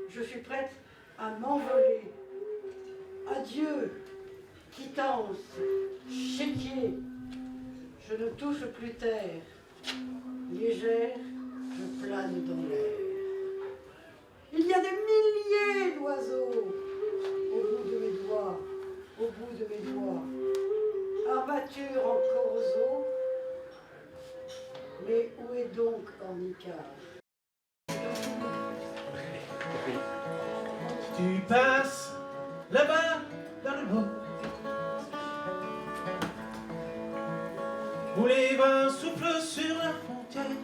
je suis prête à m'envoler. Adieu, quittance, chéquier, je ne touche plus terre. Légère, je plane dans l'air. Il y a des milliers d'oiseaux au bout de mes doigts, au bout de mes doigts. Armature en corzo, mais où est donc Ornicage? Tu passes là-bas dans le nord, où les vents soufflent sur la frontière.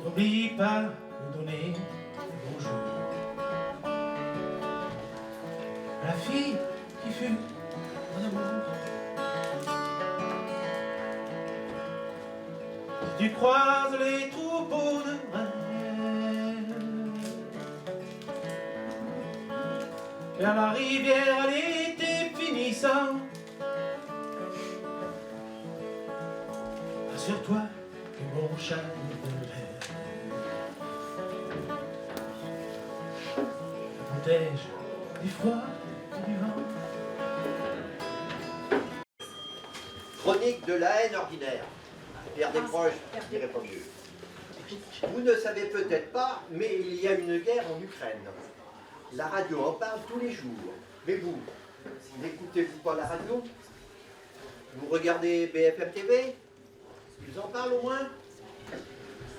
N'oublie pas de donner bonjour à la fille qui fut mon amour. Si tu croises les troupeaux de reine vers la rivière à l'été finissant, assure-toi que mon chat ne l'air protège du froid et du vent. Chronique de la haine ordinaire. Pierre Desproges, je dirais pas mieux. Vous ne savez peut-être pas, mais il y a une guerre en Ukraine. La radio en parle tous les jours. Mais vous, n'écoutez-vous pas la radio? Vous regardez BFM TV? Ils en parlent au moins?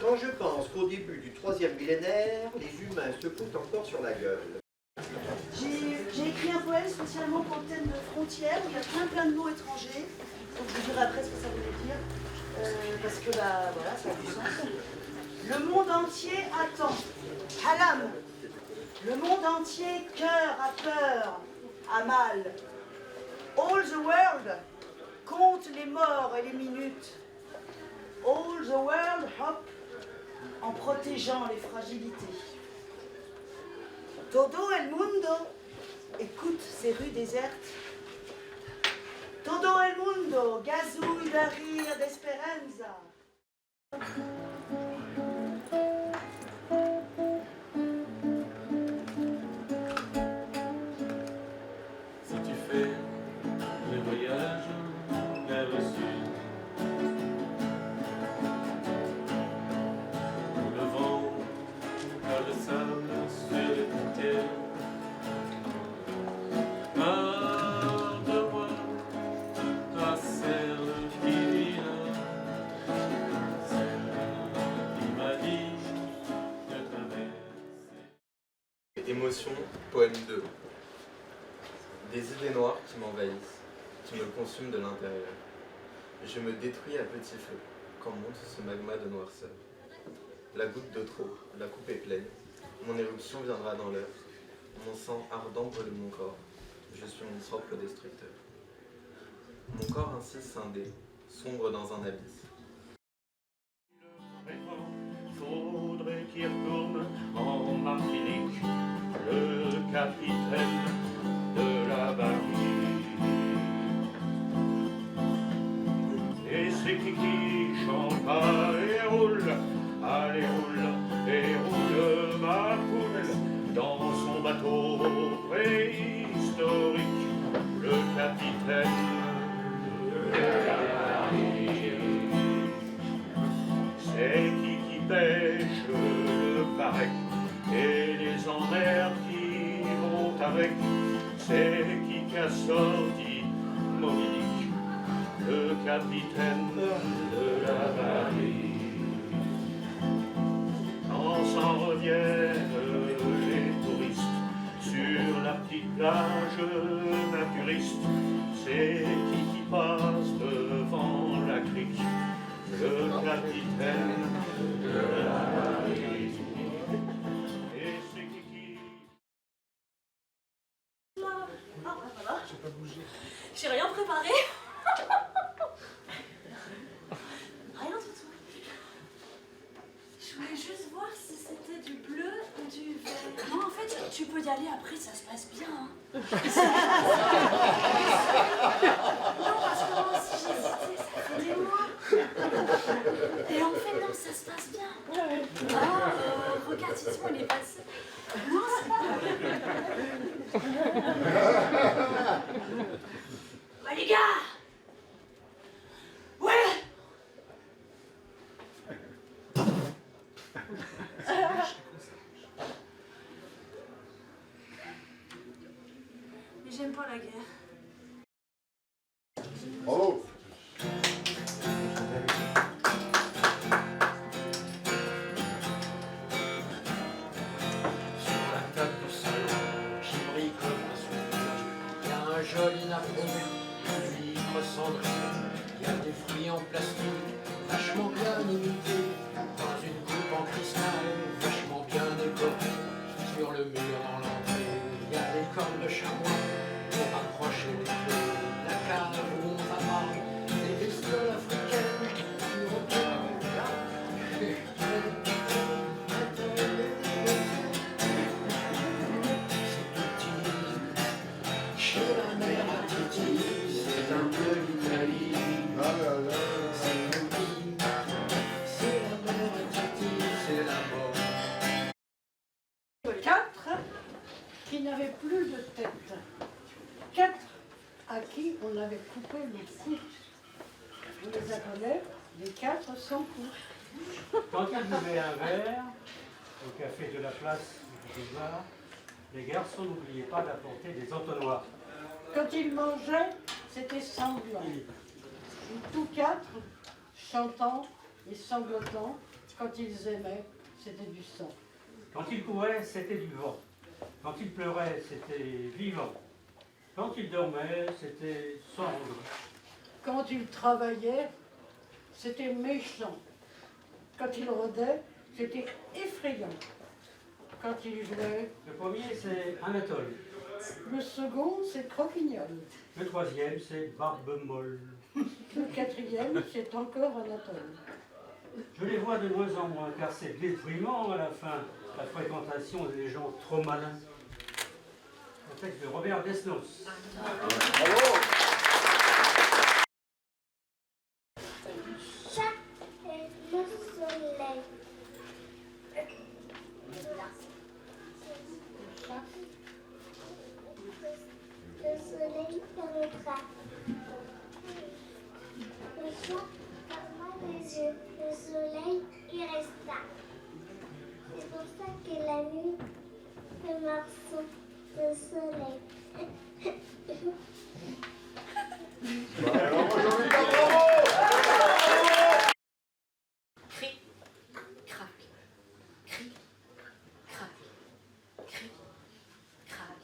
Quand je pense qu'au début du 3e millénaire, les humains se foutent encore sur la gueule. J'ai écrit un poème spécialement pour le thème de frontières, où il y a plein de mots étrangers. Donc je vous dirai après ce que ça voulait dire. Parce que bah voilà, ça a du sens. Le monde entier attend. Halam. Le monde entier cœur à peur, à mal. All the world compte les morts et les minutes. All the world hop en protégeant les fragilités. Todo el mundo écoute ces rues désertes. Todo el mundo gazouille d'un rire d'espéranza. Si tu fais le voyage vers le sud, où le vent colle le sable sur les frontières, parle-moi à celle qui m'a dit de traverser. Émotion, poème 2. Des idées noires qui m'envahissent, qui me consument de l'intérieur. Je me détruis à petit feu, quand monte ce magma de noirceur. La goutte de trop, la coupe est pleine, mon éruption viendra dans l'heure. Mon sang ardent brûle mon corps, je suis mon propre destructeur. Mon corps ainsi scindé, sombre dans un abysse. Faudrait qu'il retourne en Martinique, le capitaine de la barrique. Et c'est qui chante, allez roule, et roule ma poule dans son bateau préhistorique, le capitaine de la barrique. C'est qui pêche le barec et les emmers qui vont avec. C'est qui a sorti Moby, le capitaine de la barrique. Quand s'en reviennent les touristes sur la petite plage naturiste, c'est qui passe devant la crique, le capitaine de la barrique. Et c'est qui... Ah, voilà. J'ai rien préparé. Rien du tout. Je voulais juste voir si c'était du bleu ou du vert. Non, en fait, tu peux y aller après, ça se passe bien. Hein. Non, parce que moi aussi j'ai hésité, ça fait des mois. Et en fait, non, ça se passe bien. Ah. l'avertissement, il est passé. Bah les gars! Ouais! Mais j'aime pas la guerre. Bravo. Sur la table du salon, qui brille comme un souvenir, il y a un joli napperon, un livre cendrier, il y a des fruits en plastique, vachement bien imités, dans une coupe en cristal, vachement bien décorée, sur le mur dans l'entrée, il y a des cornes de chamois pour accrocher les clés, la cave où on va voir des bestioles africaines, qui reviennent là, chez la mère à Titi, c'est un peu l'Italie. Ah là là. C'est la mère à Titi, c'est la mort. 4 qui n'avaient plus de tête. 4 à qui on avait coupé le cou. Vous les appelez les 4 sans cou. Quand ils buvaient un verre au café de la place du boulevard, les garçons n'oubliaient pas d'apporter des entonnoirs. Quand ils mangeaient, c'était sanglant. Et tous 4 chantant et sanglotant, quand ils aimaient, c'était du sang. Quand ils couraient, c'était du vent. Quand ils pleuraient, c'était vivant. Quand ils dormaient, c'était cendre. Quand ils travaillaient, c'était méchant. Quand ils rôdaient, c'était effrayant. Quand ils jouaient, Le premier, c'est Anatole. le second, c'est croquignol. Le troisième, c'est Barbe Molle. Le 4e, c'est encore Anatole. Je les vois de moins en moins, car c'est déprimant à la fin, la fréquentation des gens trop malins. Un texte de Robert Desnos. Bravo. Chat et le soleil. Le soleil permettra. Le chat ferma les yeux. Le soleil y resta. C'est pour ça que la nuit, le morceau de soleil. Alors moi j'en ai pas bravo. Cri, crac, cri, crac, cri, crac,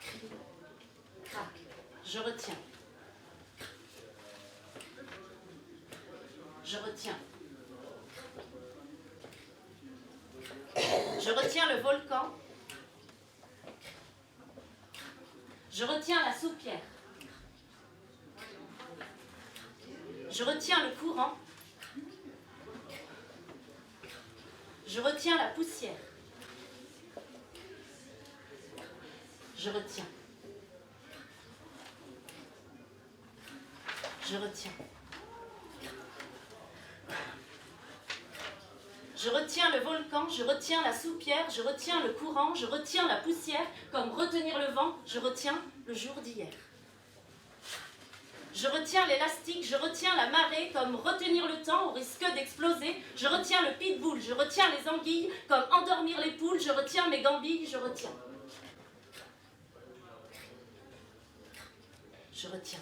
cri, crac. Je retiens. Je retiens. Je retiens le volcan. Je retiens la soupière. Je retiens le courant. Je retiens la poussière. Je retiens. Je retiens. Je retiens le volcan, je retiens la soupière, je retiens le courant, je retiens la poussière, comme retenir le vent, je retiens le jour d'hier. Je retiens l'élastique, je retiens la marée, comme retenir le temps au risque d'exploser. Je retiens le pitbull, je retiens les anguilles, comme endormir les poules, je retiens mes gambilles, je retiens. Je retiens.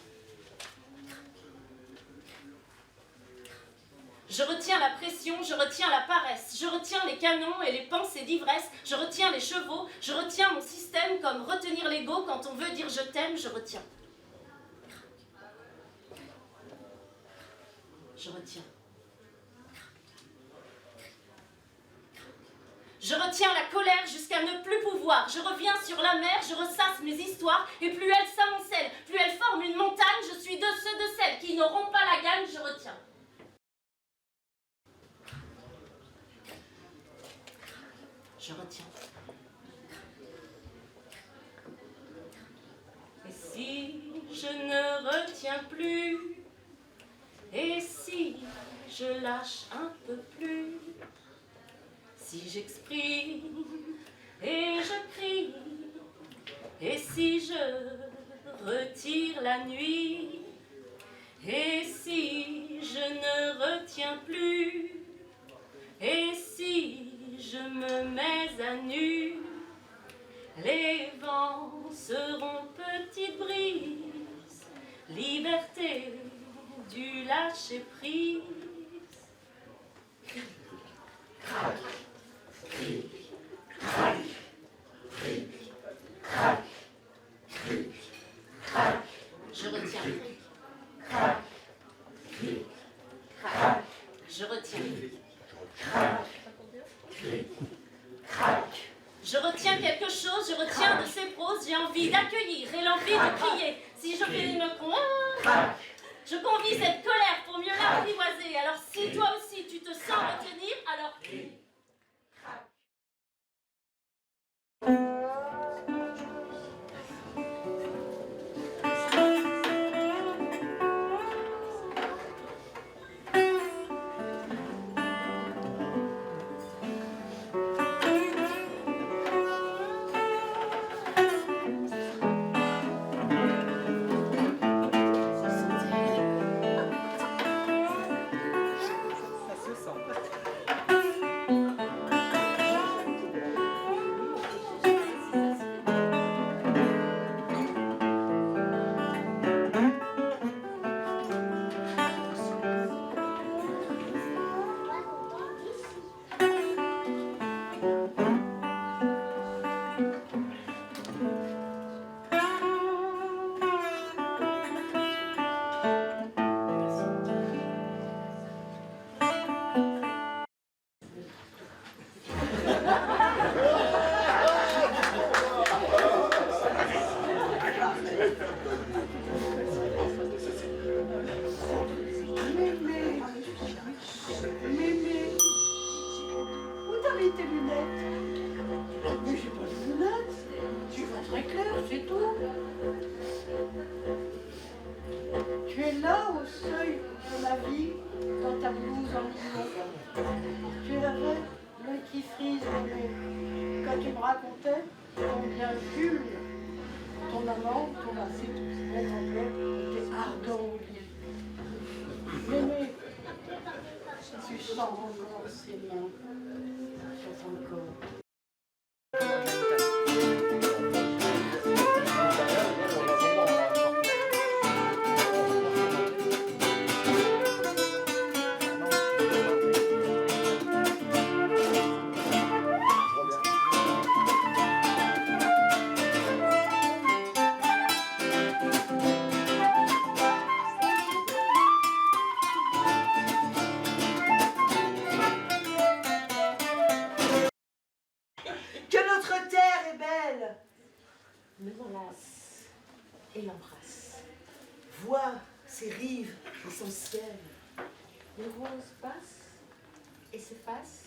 Je retiens la pression, je retiens la paresse, je retiens les canons et les pensées d'ivresse, je retiens les chevaux, je retiens mon système comme retenir l'ego quand on veut dire je t'aime, je retiens. Je retiens. Je retiens la colère jusqu'à ne plus pouvoir. Je reviens sur la mer, je ressasse mes histoires, et plus elles s'amoncellent, plus elles forment une montagne, je suis de ceux de celles qui n'auront pas la gagne, je retiens. Je retiens. Et si je ne retiens plus, et si je lâche un peu plus, si j'exprime et je crie, et si je retire la nuit, et si je ne retiens plus, et si je me mets à nu, les vents seront petites brises, liberté du lâcher prise. Crac, cric, crac, cric, crac, cric, crac. Je retiens. Crac, cric, crac. Je retiens. Crac, cric, crac. Je retiens quelque chose, je retiens de ces proses, j'ai envie d'accueillir et l'envie de crier. Si je fais une coin, je convie cette colère pour mieux l'apprivoiser. Alors si toi aussi tu te sens retenir, alors crie. Mémé, où t'as mis tes lunettes? Mais j'ai pas de lunettes. Tu vois très clair, c'est tout. Tu es là au seuil de ma vie, dans ta blouse en nylon. Tu es la vraie, l'œil qui frise, mais quand tu me racontais combien Jules, ton amant, ton mari, était ardent au lit. Mémé, tu sens encore ses mains sur ton corps. Me l'enlace et l'embrasse. Vois ces rives essentielles, Le rose passe et s'efface,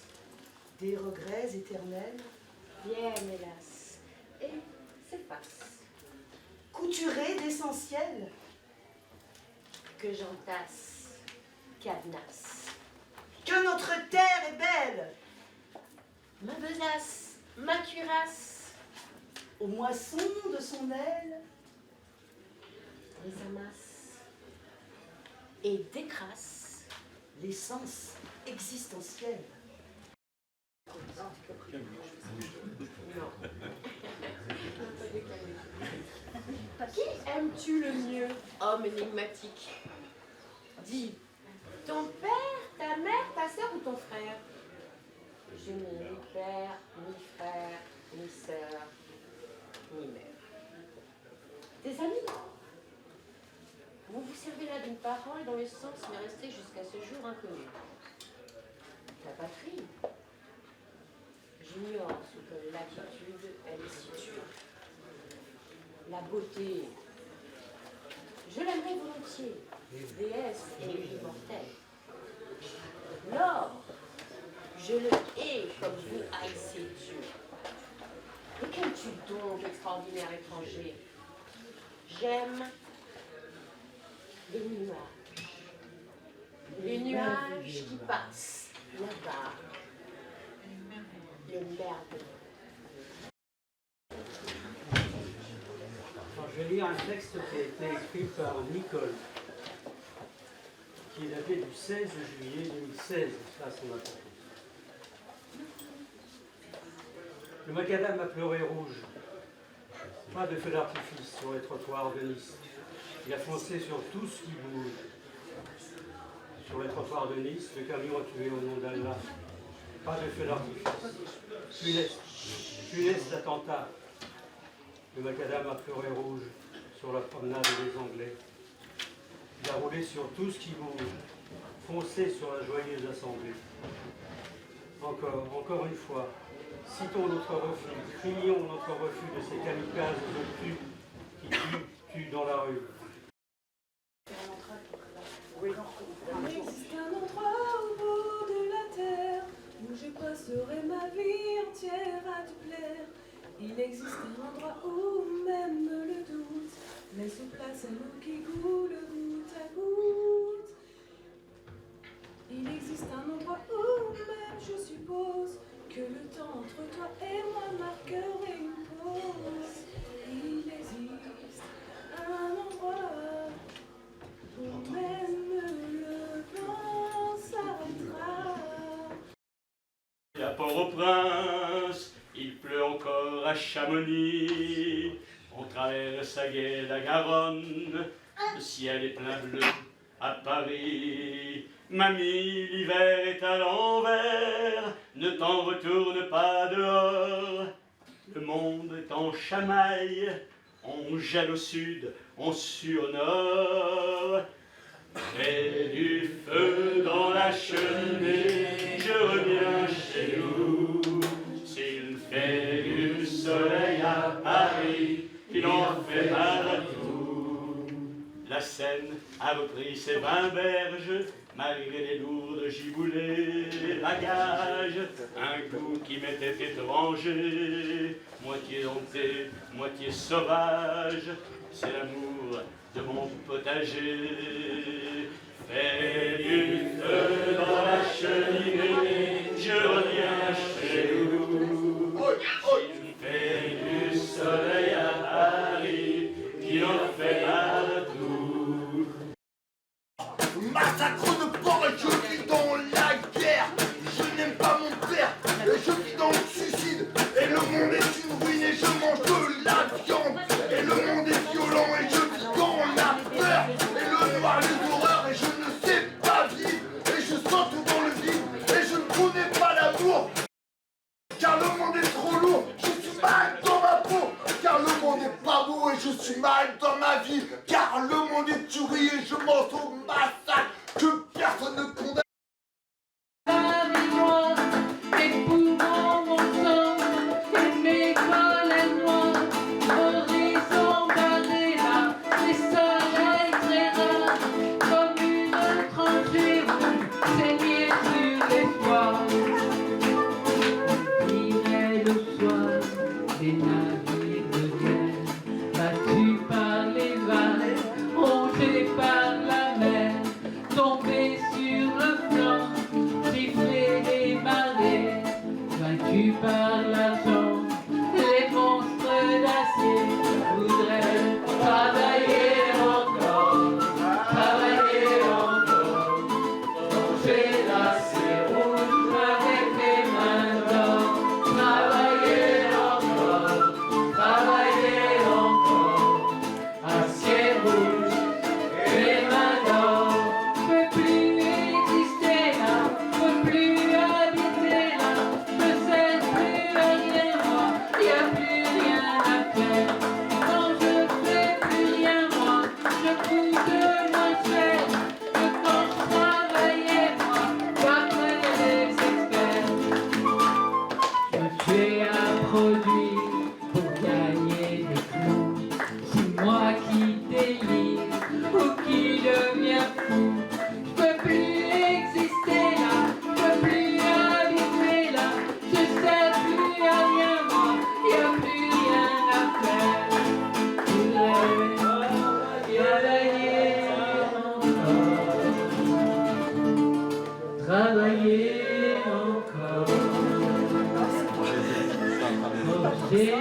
des regrets éternels, viennent hélas et s'effacent. couturées d'essentiel, Que j'entasse, cadenasse, que notre terre est belle, ma besace, ma cuirasse, aux moissons de son aile, les amasse et décrasse. l'essence existentielle. Non. Qui aimes-tu le mieux, homme énigmatique? Dis, ton père, ta mère, ta sœur ou ton frère? Je n'ai ni père, ni frère, ni sœur, ni mère. Tes amis? Vous vous servez là d'une parole dont le sens m'est resté jusqu'à ce jour inconnu. Ta patrie? J'ignore sous quelle latitude elle est située. La beauté, je l'aimerais volontiers, déesse et immortelle. L'or, je le hais comme vous haïssez Dieu. Et qu'aimes-tu donc, extraordinaire étranger? J'aime les nuages. Les nuages qui passent là-bas. de merde. Alors, je vais lire un texte qui a été écrit par Nicole, qui est daté du 16 juillet 2016, ça a son importance. Le macadam a pleuré rouge. Pas de feu d'artifice sur les trottoirs de Nice. Il a foncé sur tout ce qui bouge. Sur les trottoirs de Nice, le camion a tué au nom d'Allah. Pas de feu d'artifice. Funeste attentat. Le macadam a pleuré rouge sur la promenade des Anglais. Il a roulé sur tout ce qui bouge, foncé sur la joyeuse assemblée. Encore une fois, citons notre refus, crions notre refus de ces kamikazes obtus qui tuent dans la rue. Il existe un endroit au bout de la terre où je passerai ma vie entière à te plaire. Il existe un endroit où même le doute laisse place à l'eau qui coule goutte à goutte. Il existe un endroit où même je suppose que le temps entre toi et moi marquerait une pause. Il existe un endroit où même le vent s'arrêtera. À Port-au-Prince, il pleut encore à Chamonix. On traverse à gué la Garonne, le ciel est plein bleu à Paris. Mamie, l'hiver est à l'envers, ne t'en retourne pas dehors. Le monde est en chamaille, on gèle au sud, on sue au nord. J'ai du feu dans la cheminée, je reviens chez nous. S'il fait du soleil à Paris, il en fait partout. La Seine a repris ses 20 berges, malgré les lourdes giboulées, la gage, un goût qui m'était étranger, moitié dompté, moitié sauvage, c'est l'amour de mon potager. Fais du feu dans la cheminée, je reviens chez nous. Il fait du soleil à Paris, il en fait partout. Massacre de porc et je vis dans la guerre. Je n'aime pas mon père et je vis dans le suicide. Et le monde est une ruine et je mange de la viande. Et le monde est violent et je vis dans la peur. Et le noir les horreurs et je ne sais pas vivre. Et je saute dans le vide et je ne connais pas l'amour. Car le monde est trop lourd, je suis mal dans ma peau. Car le monde est pas beau et je suis mal dans ma vie. Car le monde est tuerie et je pense au massacre que personne ne condamne. Plus habiter là, ne sais plus J'ai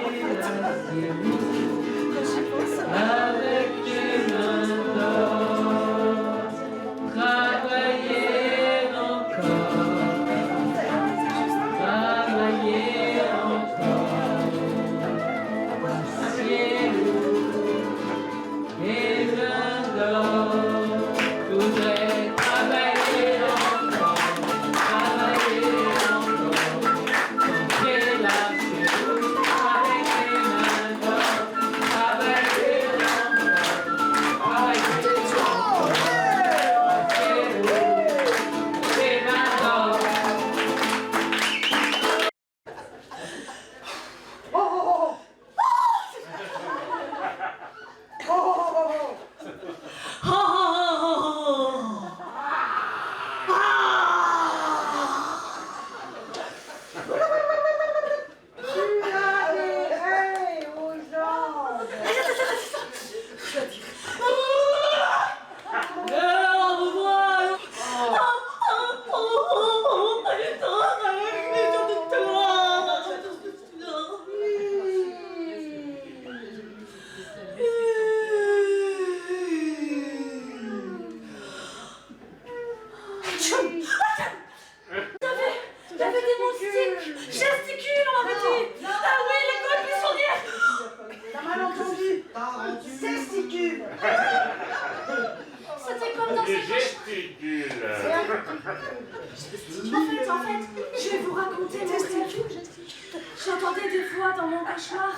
avec les mains d'or, travailler encore, travailler encore, ciel et mains d'or, je voudrais travailler encore, travailler encore, quand j'ai la avec les mains d'or, travailler encore, les mains d'or. T'avais des moustiques! Gesticule, on m'avait dit! Ah oui, l'école buissonnière! T'as mal entendu? Testicule. C'était comme dans Des cette gesticules. En fait, je vais vous raconter mon rêve. J'entendais des voix dans mon cauchemar.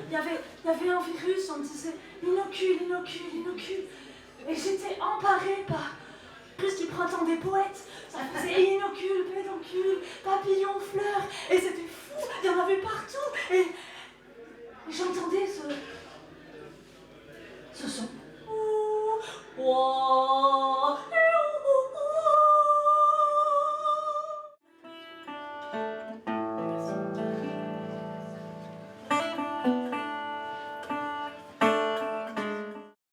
Il y avait un virus, on me disait inocule, inocule, inocule. Et j'étais emparée par plus qu'il printemps des poètes. Ça faisait inocule, pédoncule, papillon, fleur. Et c'était fou, il y en avait partout. Et j'entendais ce son. Ouh, ouah.